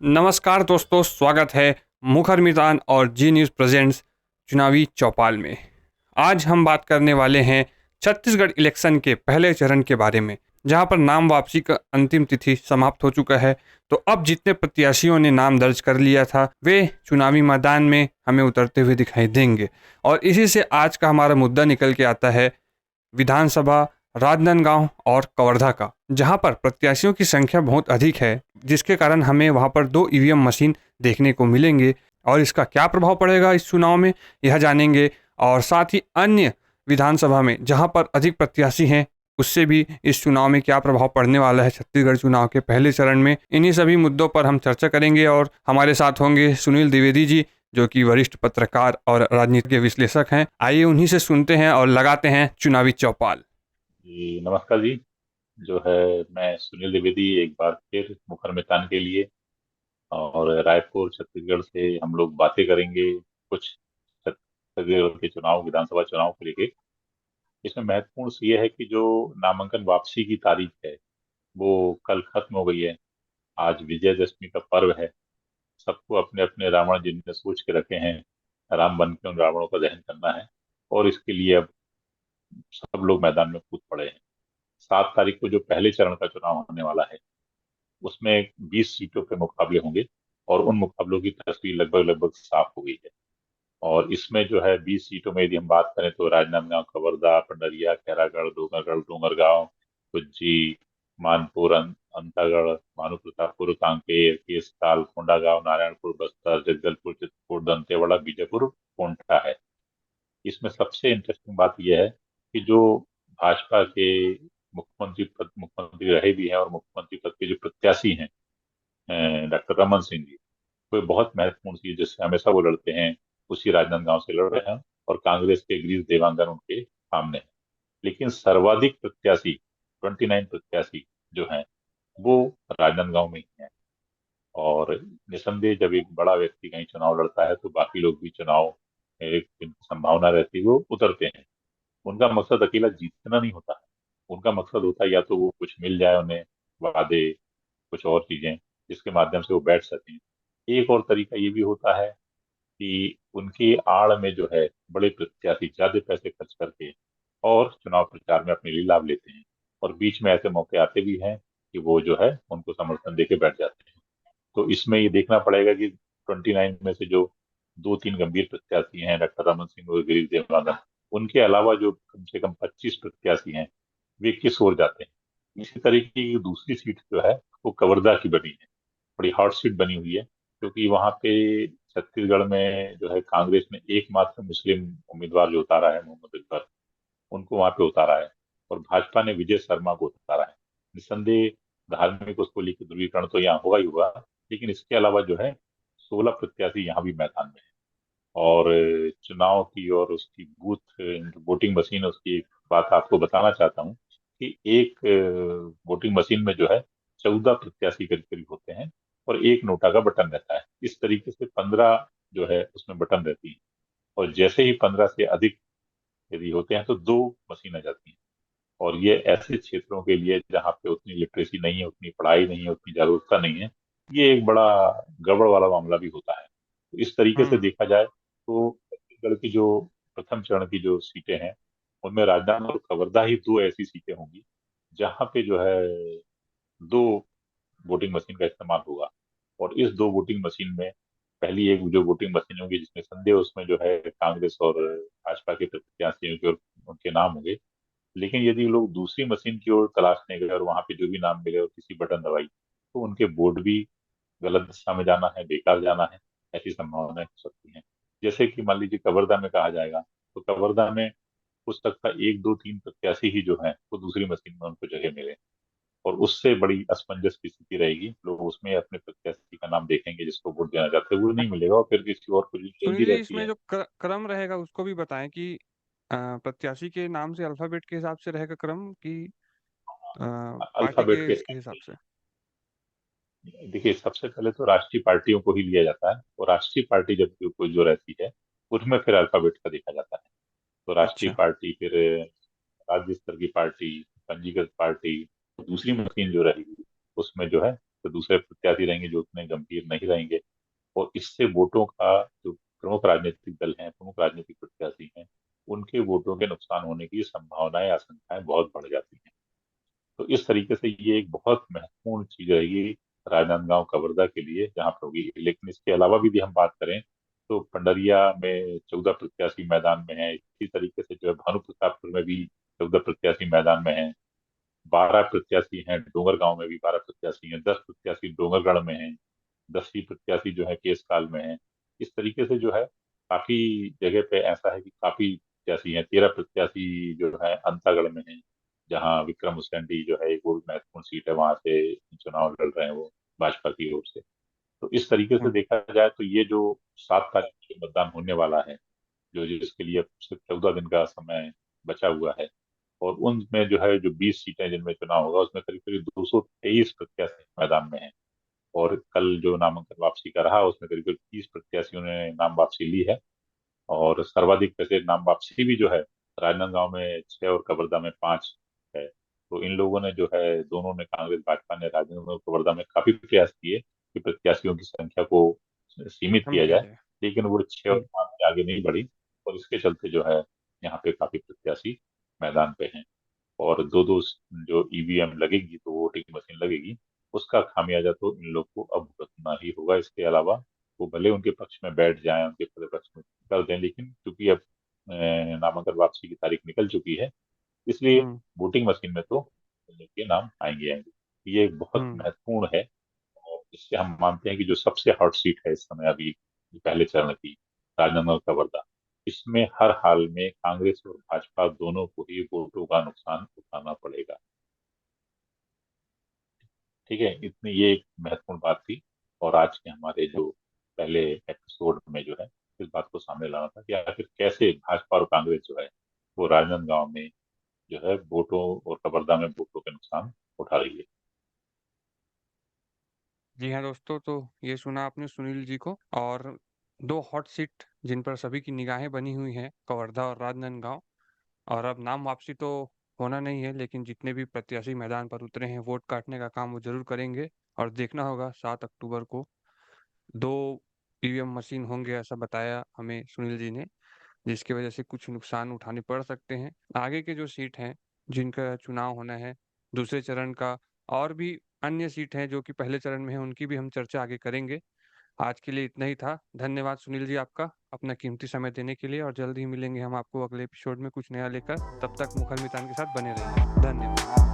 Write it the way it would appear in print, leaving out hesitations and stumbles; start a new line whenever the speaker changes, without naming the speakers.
नमस्कार दोस्तों, स्वागत है मुखर मितान और जी न्यूज़ प्रेजेंट्स चुनावी चौपाल में। आज हम बात करने वाले हैं छत्तीसगढ़ इलेक्शन के पहले चरण के बारे में, जहां पर नाम वापसी का अंतिम तिथि समाप्त हो चुका है। तो अब जितने प्रत्याशियों ने नाम दर्ज कर लिया था, वे चुनावी मैदान में हमें उतरते हुए दिखाई देंगे। और इसी से आज का हमारा मुद्दा निकल के आता है विधानसभा राजनांदगांव और कवर्धा का, जहां पर प्रत्याशियों की संख्या बहुत अधिक है, जिसके कारण हमें वहां पर दो ईवीएम मशीन देखने को मिलेंगे। और इसका क्या प्रभाव पड़ेगा इस चुनाव में, यह जानेंगे। और साथ ही अन्य विधानसभा में जहां पर अधिक प्रत्याशी हैं, उससे भी इस चुनाव में क्या प्रभाव पड़ने वाला है छत्तीसगढ़ चुनाव के पहले चरण में, इन्हीं सभी मुद्दों पर हम चर्चा करेंगे। और हमारे साथ होंगे सुनील द्विवेदी जी, जो कि वरिष्ठ पत्रकार और राजनीति के विश्लेषक हैं। आइए उन्हीं से सुनते हैं और लगाते हैं चुनावी चौपाल।
जी नमस्कार जी। जो है, मैं सुनील द्विवेदी एक बार फिर मुखर मितान के लिए और रायपुर छत्तीसगढ़ से हम लोग बातें करेंगे कुछ छत्तीसगढ़ के चुनाव, विधानसभा चुनाव को लेके। इसमें महत्वपूर्ण ये है कि जो नामांकन वापसी की तारीख है वो कल खत्म हो गई है। आज विजयदशमी का पर्व है। सबको अपने अपने रावण जिनने सोच के रखे हैं, राम बन के उन रावणों का दहन करना है। और इसके लिए अब सब लोग मैदान में कूद पड़े हैं। 7 तारीख को जो पहले चरण का चुनाव होने वाला है उसमें 20 सीटों पे मुकाबले होंगे। और उन मुकाबलों की तस्वीर लगभग लगभग साफ हो गई है। और इसमें जो है 20 सीटों में यदि हम बात करें तो राजनांदगांव, कवर्धा, पंडरिया, खैरागढ़, डोंगरगढ़, डोंगरगांव, कुज्जी, मानपुर, अंतागढ़, भानुप्रतापपुर, कांकेर, केसकाल, कोंडागांव, नारायणपुर, बस्तर, जगदलपुर, चित्रकूट, दंतेवाड़ा, बीजापुर, कोंटा है। इसमें सबसे इंटरेस्टिंग बात यह है कि जो भाजपा के मुख्यमंत्री रहे भी हैं और मुख्यमंत्री पद के जो प्रत्याशी हैं, डॉक्टर रमन सिंह जी, वे बहुत महत्वपूर्ण चीज जिससे हमेशा वो लड़ते हैं, उसी राजनांदगांव से लड़ रहे हैं। और कांग्रेस के गिरीश देवांगन उनके सामने हैं। लेकिन सर्वाधिक प्रत्याशी, 29 प्रत्याशी जो हैं, वो राजनांदगांव में ही हैं। और निसंदेह जब एक बड़ा व्यक्ति कहीं चुनाव लड़ता है तो बाकी लोग भी चुनाव में एक जिनकी संभावना रहती है वो उतरते हैं। उनका मकसद अकेला जीतना नहीं होता है। उनका मकसद होता है या तो वो कुछ मिल जाए उन्हें, वादे, कुछ और चीजें जिसके माध्यम से वो बैठ सकें। एक और तरीका ये भी होता है कि उनकी आड़ में जो है बड़े प्रत्याशी ज्यादा पैसे खर्च करके और चुनाव प्रचार में अपने लिए लाभ लेते हैं। और बीच में ऐसे मौके आते भी हैं कि वो जो है उनको समर्थन देके बैठ जाते हैं। तो इसमें ये देखना पड़ेगा कि 29 में से जो दो तीन गंभीर प्रत्याशी हैं, डॉक्टर रमन सिंह और गिरीश देवांगन, उनके अलावा जो कम से कम 25 प्रत्याशी हैं, वे किस ओर जाते हैं। इसी तरीके की दूसरी सीट जो है वो कवर्धा की बनी है। बड़ी हॉट सीट बनी हुई है, क्योंकि वहां पे छत्तीसगढ़ में जो है कांग्रेस ने एकमात्र मुस्लिम उम्मीदवार जो उतारा है, मोहम्मद अकबर, उनको वहां पे उतारा है। और भाजपा ने विजय शर्मा को उतारा है। निस्संदेह धार्मिक उसको लेकर ध्रुवीकरण तो यहाँ होगा ही होगा, लेकिन इसके अलावा जो है 16 प्रत्याशी यहाँ भी मैदान में है। और चुनाव की और उसकी बूथ वोटिंग मशीन है, उसकी एक बात आपको बताना चाहता हूँ कि एक वोटिंग मशीन में जो है 14 प्रत्याशी करीब करीब होते हैं और एक नोटा का बटन रहता है। इस तरीके से 15 जो है उसमें बटन रहती है। और जैसे ही 15 से अधिक यदि होते हैं तो दो मशीन आ जाती हैं। और ये ऐसे क्षेत्रों के लिए जहाँ पे उतनी लिटरेसी नहीं है, उतनी पढ़ाई नहीं है, उतनी जागरूकता नहीं है, ये एक बड़ा गड़बड़ वाला मामला भी होता है। तो इस तरीके से
हम्म।
देखा जाए तो छत्तीसगढ़ की जो प्रथम चरण की जो सीटें हैं उनमें राजनांदगांव और कवर्धा ही दो ऐसी सीटें होंगी जहाँ पे जो है दो वोटिंग मशीन का इस्तेमाल होगा। और इस दो वोटिंग मशीन में पहली एक जो वोटिंग मशीन होगी जिसमें संदेह, उसमें जो है कांग्रेस और भाजपा के प्रत्याशियों के और उनके नाम होंगे। लेकिन यदि लोग दूसरी मशीन की ओर तलाशने गए और वहां पे जो भी नाम मिले और किसी बटन दबाई तो उनके वोट भी गलत दिशा में जाना है, बेकार जाना है, ऐसी संभावनाएं हो सकती हैं। जैसे कि मान लीजिए कवर्धा में कहा जाएगा तो कवर्धा में हो सकता है एक दो तीन प्रत्याशी ही जो है वो दूसरी मशीन में उनको जगह मिले। और उससे बड़ी असमंजस की स्थिति रहेगी। लोग उसमें अपने प्रत्याशी का नाम देखेंगे जिसको वोट देना चाहते हैं, वो नहीं मिलेगा और फिर किसी और को जल्दी
सुनील जी,
रहती
इसमें
है।
जो क्रम रहेगा उसको भी बताएं कि प्रत्याशी के नाम से अल्फाबेट के हिसाब से रहेगा क्रम, कि पार्टी
अल्फाबेट
के
के
इसके हिसाब से।
देखिए, सबसे पहले तो राष्ट्रीय पार्टियों को ही लिया जाता है और राष्ट्रीय पार्टी जब कोई जो रहती है उसमें फिर अल्फाबेट का देखा जाता है। तो राष्ट्रीय
अच्छा।
पार्टी, फिर राज्य स्तर की पार्टी, पंजीकृत पार्टी, दूसरी मशीन जो रहेगी उसमें जो है दूसरे प्रत्याशी रहेंगे जो उतने गंभीर नहीं रहेंगे, और इससे वोटों का जो प्रमुख राजनीतिक दल हैं, प्रमुख राजनीतिक प्रत्याशी हैं, उनके वोटों के नुकसान होने की संभावनाएं, आशंकाएं बहुत बढ़ जाती हैं। तो इस तरीके से ये एक बहुत महत्वपूर्ण चीज रहेगी राजनांदगांव कवर्धा के लिए जहाँ पर होगी। लेकिन इसके अलावा भी हम बात करें तो पंडरिया में 14 प्रत्याशी मैदान में हैं। इसी तरीके से जो है भानु प्रतापपुर में भी 14 प्रत्याशी मैदान में हैं। 12 प्रत्याशी हैं डोंगरगांव में भी, 12 प्रत्याशी हैं, 10 प्रत्याशी डोंगरगढ़ में हैं, 10 ही प्रत्याशी जो है केसकाल में हैं। इस तरीके से जो है काफी जगह पे ऐसा है कि काफी प्रत्याशी हैं। 13 प्रत्याशी जो है अंतागढ़ में हैं, जहाँ विक्रम उसेंडी जो है एक वो भी महत्वपूर्ण सीट है, वहां से चुनाव लड़ रहे हैं वो भाजपा की ओर से। तो इस तरीके से
हम्म।
देखा जाए तो ये जो 7 तारीख को मतदान होने वाला है, जो जिसके लिए सिर्फ 14 दिन का समय बचा हुआ है, और उनमें जो है जो 20 सीटें जिनमें चुनाव होगा उसमें करीब करीब 223 प्रत्याशी मैदान में हैं। और कल जो नामांकन वापसी का रहा उसमें करीब करीब 30 प्रत्याशियों ने नाम वापसी ली है। और सर्वाधिक वैसे नाम वापसी भी जो है राजनांदगांव में 6 और कवर्धा में 5 है। तो इन लोगों ने जो है, दोनों ने, कांग्रेस भाजपा ने राजनांदगांव और कवर्धा में काफी प्रयास किए कि प्रत्याशियों की संख्या को सीमित
कम
किया
किया
जाए,
जाए।
लेकिन वो 6 और
हम्म।
5 से आगे नहीं बढ़ी। और इसके चलते जो है यहाँ पे काफी प्रत्याशी मैदान पे हैं। और दो दो जो ईवीएम लगेगी, तो वोटिंग मशीन लगेगी, उसका खामियाजा तो इन लोग को अब भुगतना ही होगा। इसके अलावा वो भले उनके पक्ष में बैठ जाएं, उनके पक्ष में कर दें, लेकिन क्योंकि अब नामांकन वापसी की तारीख निकल चुकी है, इसलिए
हम्म।
वोटिंग मशीन में तो उनके नाम आएंगे आएंगे। ये एक बहुत
हम्म।
महत्वपूर्ण है। और इससे हम मानते हैं कि जो सबसे हॉट सीट है इस समय अभी पहले चरण की, राजनांदगांव का वर्धा, इसमें हर हाल में कांग्रेस और भाजपा दोनों को ही वोटों का नुकसान उठाना पड़ेगा। ठीक है, इतनी ये एक महत्वपूर्ण बात थी। और आज के हमारे जो पहले एपिसोड में जो है इस बात को सामने लाना था कि आखिर कैसे भाजपा और कांग्रेस जो है वो राजनांदगांव में जो है वोटों और कवर्धा में वोटों के नुकसान उठा रही है।
जी हाँ दोस्तों, तो ये सुना आपने सुनील जी को। और दो हॉट सीट जिन पर सभी की निगाहें बनी हुई हैं, कवर्धा और राजनांदगांव। और अब नाम वापसी तो होना नहीं है, लेकिन जितने भी प्रत्याशी मैदान पर उतरे हैं वोट काटने का काम वो जरूर करेंगे। और देखना होगा 7 अक्टूबर को 2 ईवीएम मशीन होंगे, ऐसा बताया हमें सुनील जी ने, जिसकी वजह से कुछ नुकसान उठाने पड़ सकते हैं। आगे के जो सीट हैं जिनका चुनाव होना है दूसरे चरण का, और भी अन्य सीट हैं जो कि पहले चरण में है, उनकी भी हम चर्चा आगे करेंगे। आज के लिए इतना ही था। धन्यवाद सुनील जी आपका अपना कीमती समय देने के लिए, और जल्द ही मिलेंगे हम आपको अगले एपिसोड में कुछ नया लेकर। तब तक मुखर मितान के साथ बने रहिए। धन्यवाद।